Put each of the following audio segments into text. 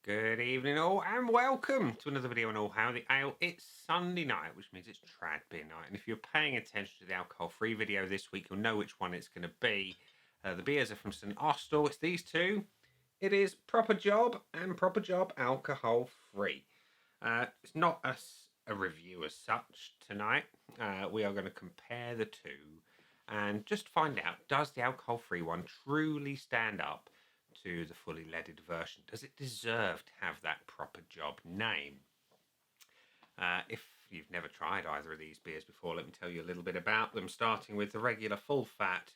Good evening all and welcome to another video on All How the Ale. It's Sunday night, which means it's trad beer night, and if you're paying attention to the alcohol-free video this week, you'll know which one it's going to be. The beers are from St Austell. It's these two. It is Proper Job and Proper Job alcohol-free. It's not a review as such tonight. We are going to compare the two and just find out, does the alcohol-free one truly stand up to the fully leaded version? Does it deserve to have that Proper Job name? If you've never tried either of these beers before, let me tell you a little bit about them, starting with the regular full-fat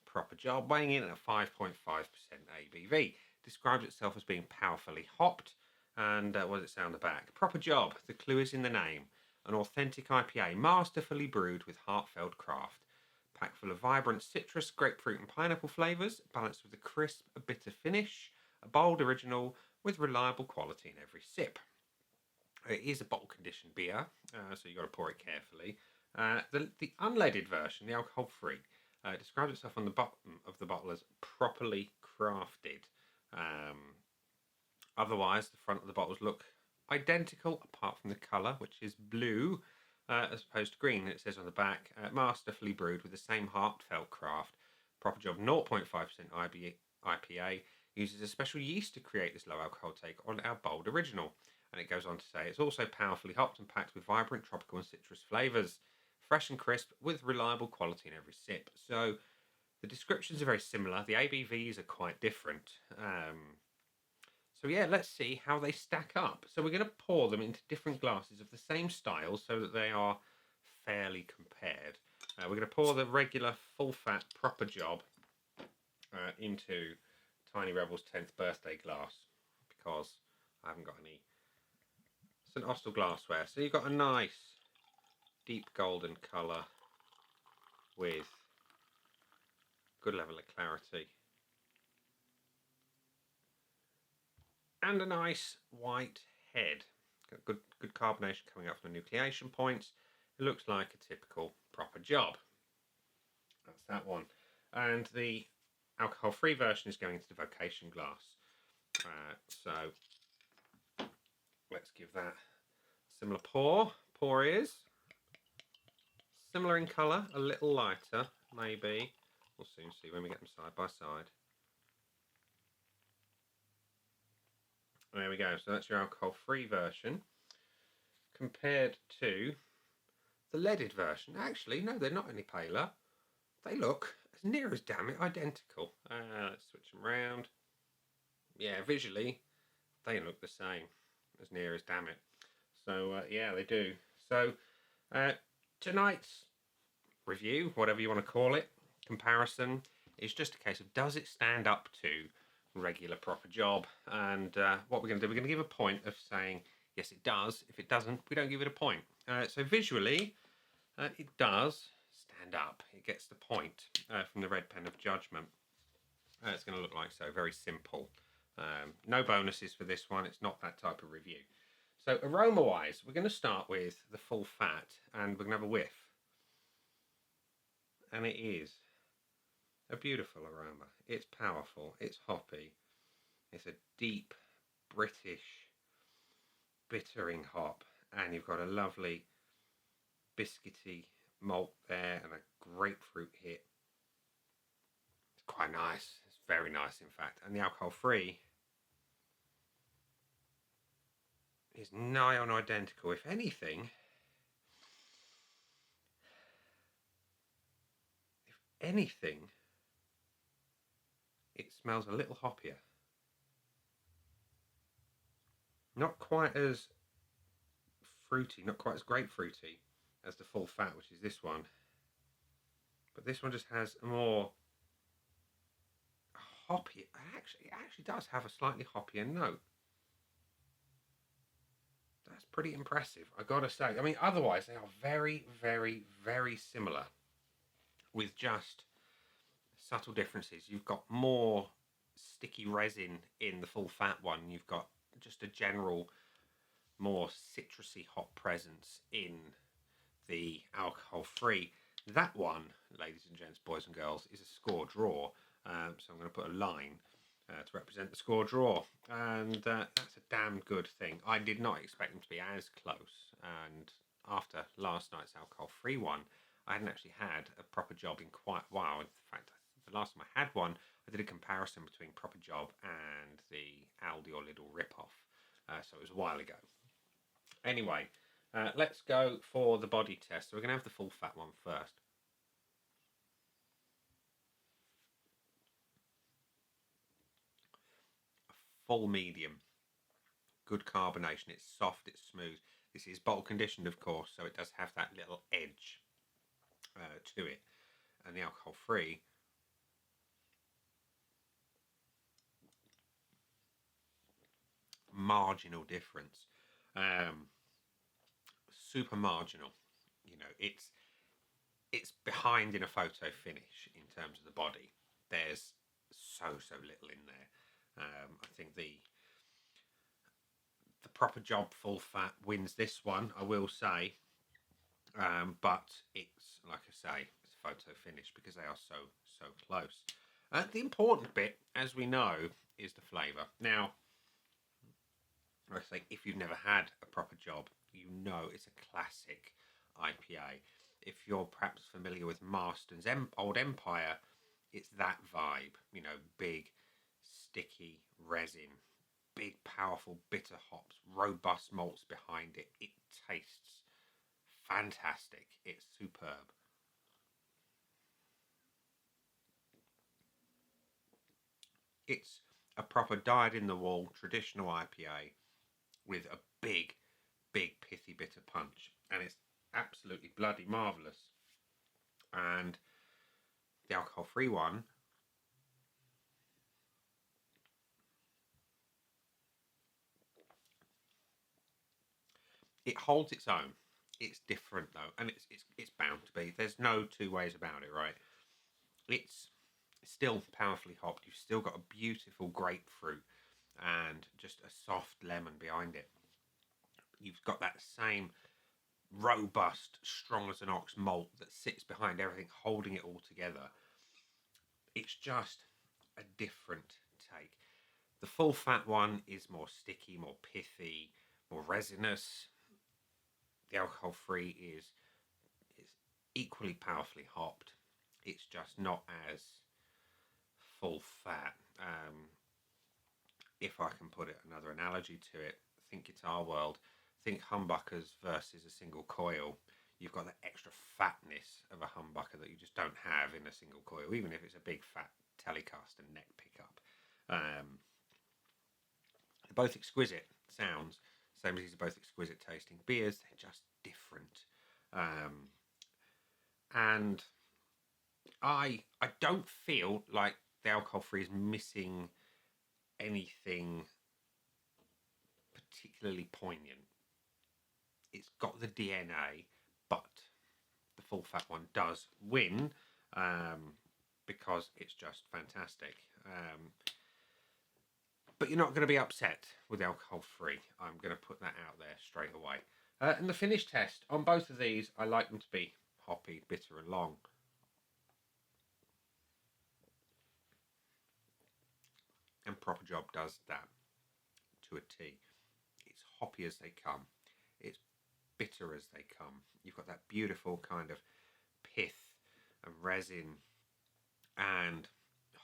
Proper Job, weighing in at 5.5% ABV. Describes itself as being powerfully hopped. And what does it say on the back? Proper Job, the clue is in the name. An authentic IPA, masterfully brewed with heartfelt craft. Packed full of vibrant citrus, grapefruit and pineapple flavours, balanced with a crisp, bitter finish, a bold original with reliable quality in every sip. It is a bottle conditioned beer, so you've got to pour it carefully. The unleaded version, the alcohol-free, describes itself on the bottom of the bottle as properly crafted. Otherwise, the front of the bottles look identical, apart from the colour, which is blue, as opposed to green. It says on the back, masterfully brewed with the same heartfelt craft. Proper Job 0.5% IPA uses a special yeast to create this low alcohol take on our bold original. And it goes on to say it's also powerfully hopped and packed with vibrant tropical and citrus flavours. Fresh and crisp with reliable quality in every sip. So the descriptions are very similar. The ABVs are quite different. So yeah, let's see how they stack up. So we're going to pour them into different glasses of the same style so that they are fairly compared. We're going to pour the regular full-fat Proper Job into Tiny Rebel's 10th birthday glass because I haven't got any St Austell glassware. So you've got a nice deep golden colour with good level of clarity. And a nice white head. Got good carbonation coming up from the nucleation points. It looks like a typical Proper Job. That's that one. And the alcohol-free version is going into the vocation glass. So let's give that a similar pour. Pour is similar in colour, a little lighter, maybe. We'll soon see when we get them side by side. There we go, so that's your alcohol-free version compared to the leaded version. Actually, no, they're not any paler. They look as near as damn it identical. Let's switch them around. Yeah, visually, they look the same, as near as damn it. So, yeah, they do. So, tonight's review, whatever you want to call it, comparison, is just a case of does it stand up to regular Proper Job? And what we're going to do, we're going to give a point of saying yes it does. If it doesn't, we don't give it a point. So visually it does stand up. It gets the point from the red pen of judgment. It's going to look like so, very simple. No bonuses for this one. It's not that type of review. So aroma wise, we're going to start with the full fat and we're going to have a whiff, and it is a beautiful aroma. It's powerful, it's hoppy, it's a deep British bittering hop, and you've got a lovely biscuity malt there and a grapefruit hit. It's quite nice, it's very nice in fact, and the alcohol free is nigh on identical. If anything, it smells a little hoppier. Not quite as fruity, not quite as grapefruity as the full fat, which is this one. But this one just has a more hoppy, it actually does have a slightly hoppier note. That's pretty impressive, I gotta say. I mean, otherwise they are very, very, very similar, with just subtle differences. You've got more sticky resin in the full fat one. You've got just a general more citrusy hop presence in the alcohol free. That one, ladies and gents, boys and girls, is a score draw. So I'm going to put a line to represent the score draw, and that's a damn good thing. I did not expect them to be as close, and after last night's alcohol-free one, I hadn't actually had a proper job in quite a while. In fact, the last time I had one, I did a comparison between proper job and the Aldi or Lidl rip-off, so it was a while ago. Anyway, let's go for the body test. So we're going to have the full fat one first. Full medium. Good carbonation. It's soft, it's smooth. This is bottle conditioned, of course, so it does have that little edge to it. And the alcohol free, marginal difference. Super marginal. You know, it's behind in a photo finish in terms of the body. There's so little in there. I think the proper job full fat wins this one, I will say, but it's, like I say, it's a photo finish because they are so close. The important bit, as we know, is the flavour. Now, like I say, if you've never had a proper job, you know it's a classic IPA. If you're perhaps familiar with Marston's Old Empire, it's that vibe, you know, big, sticky resin, big, powerful, bitter hops, robust malts behind it. It tastes fantastic. It's superb. It's a proper dyed-in-the-wool traditional IPA with a big, pithy, bitter punch. And it's absolutely bloody marvellous. And the alcohol-free one, it holds its own. It's different though, and it's bound to be. There's no two ways about it, right? It's still powerfully hopped. You've still got a beautiful grapefruit and just a soft lemon behind it. You've got that same robust, strong as an ox malt that sits behind everything, holding it all together. It's just a different take. The full fat one is more sticky, more pithy, more resinous. The alcohol free is equally powerfully hopped. It's just not as full fat. If I can put another analogy to it, think Guitar World, think humbuckers versus a single coil. You've got that extra fatness of a humbucker that you just don't have in a single coil, even if it's a big fat Telecaster neck pickup. They're both exquisite sounds, same as these are both exquisite tasting beers. They're just different. And I don't feel like the alcohol free is missing anything particularly poignant. It's got the DNA, but the full fat one does win because it's just fantastic. But you're not going to be upset with alcohol free. I'm going to put that out there straight away. And the finish test on both of these, I like them to be hoppy, bitter, and long. And Proper Job does that to a T. It's hoppy as they come. It's bitter as they come. You've got that beautiful kind of pith and resin and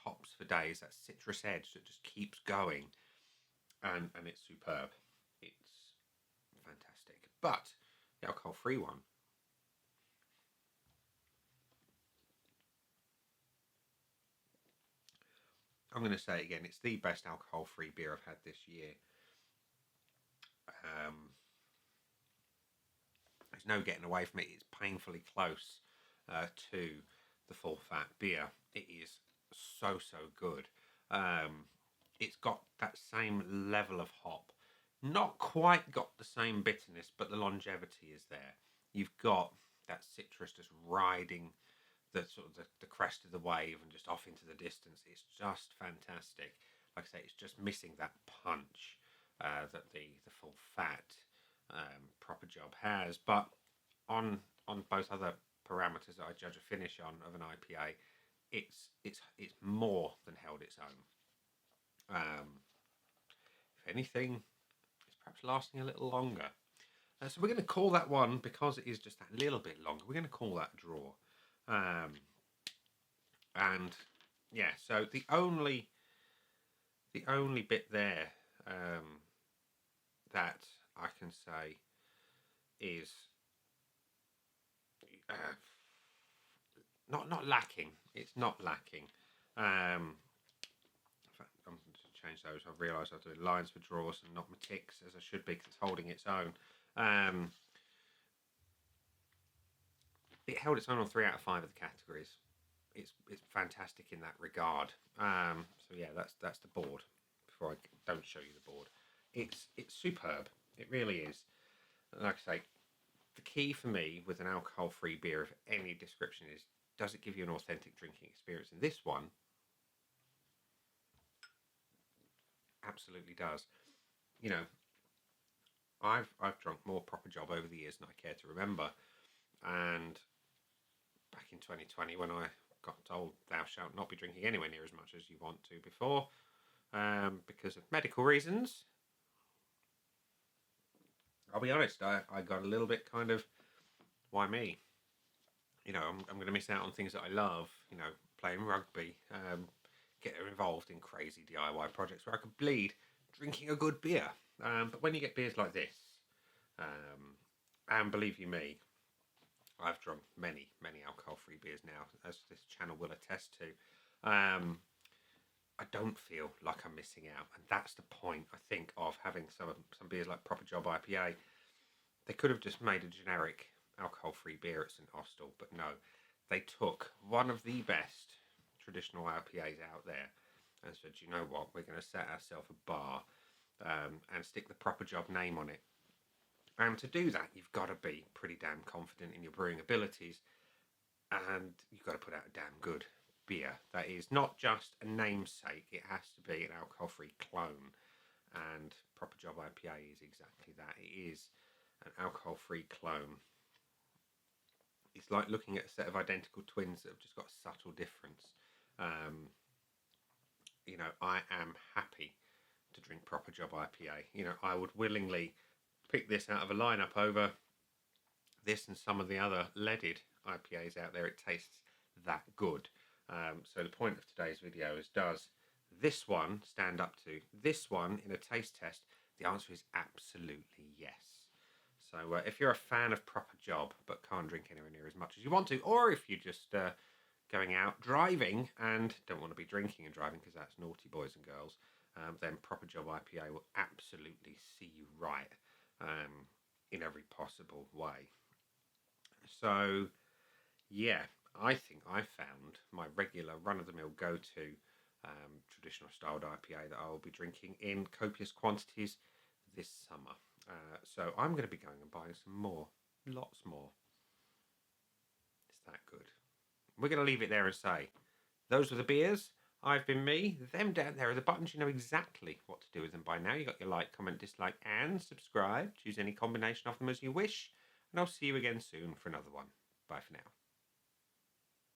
hops for days, that citrus edge that just keeps going. And it's superb. It's fantastic. But the alcohol-free one, I'm going to say again, it's the best alcohol-free beer I've had this year. There's no getting away from it. It's painfully close to the full fat beer. It is so good. It's got that same level of hop. Not quite got the same bitterness, but the longevity is there. You've got that citrus just riding the sort of the crest of the wave and just off into the distance. It's just fantastic. Like I say, it's just missing that punch that the full fat Proper Job has. But on both other parameters that I judge a finish on of an IPA, it's more than held its own. If anything, it's perhaps lasting a little longer. So we're going to call that one, because it is just that little bit longer, we're going to call that draw. And yeah, so the only bit there that I can say is not lacking. It's not lacking. In fact, I'm going to change those. I've realised I'm doing lines for draws and not my ticks as I should be, because it's holding its own. It held its own on 3 out of 5 of the categories. It's fantastic in that regard. So yeah, that's the board. Before I don't show you the board, it's superb. It really is. Like I say, the key for me with an alcohol-free beer of any description is, does it give you an authentic drinking experience? And this one absolutely does. You know, I've drunk more Proper Job over the years than I care to remember, and back in 2020 when I got told thou shalt not be drinking anywhere near as much as you want to before, because of medical reasons, I'll be honest, I got a little bit kind of, why me? You know, I'm going to miss out on things that I love, you know, playing rugby, get involved in crazy DIY projects where I could bleed drinking a good beer. But when you get beers like this, and believe you me, I've drunk many alcohol-free beers now, as this channel will attest to. I don't feel like I'm missing out, and that's the point, I think, of having some beers like Proper Job IPA. They could have just made a generic alcohol-free beer at St Austell, but no, they took one of the best traditional IPAs out there and said, you know what, we're going to set ourselves a bar and stick the Proper Job name on it. And to do that, you've got to be pretty damn confident in your brewing abilities, and you've got to put out a damn good beer. That is not just a namesake, it has to be an alcohol-free clone. And Proper Job IPA is exactly that. It is an alcohol-free clone. It's like looking at a set of identical twins that have just got a subtle difference. You know, I am happy to drink Proper Job IPA. You know, I would willingly pick this out of a lineup over this and some of the other leaded IPAs out there. It tastes that good. So the point of today's video is, does this one stand up to this one in a taste test? The answer is absolutely yes. So if you're a fan of Proper Job but can't drink anywhere near as much as you want to, or if you're just going out driving and don't want to be drinking and driving because that's naughty, boys and girls, then Proper Job IPA will absolutely see you right in every possible way. So yeah, I think I found my regular run-of-the-mill go-to traditional styled IPA that I will be drinking in copious quantities this summer. So I'm going to be going and buying some more, lots more. It's that good. We're going to leave it there and say, those were the beers. I've been me. Them down there are the buttons. You know exactly what to do with them by now. You got your like, comment, dislike, and subscribe. Choose any combination of them as you wish. And I'll see you again soon for another one. Bye for now.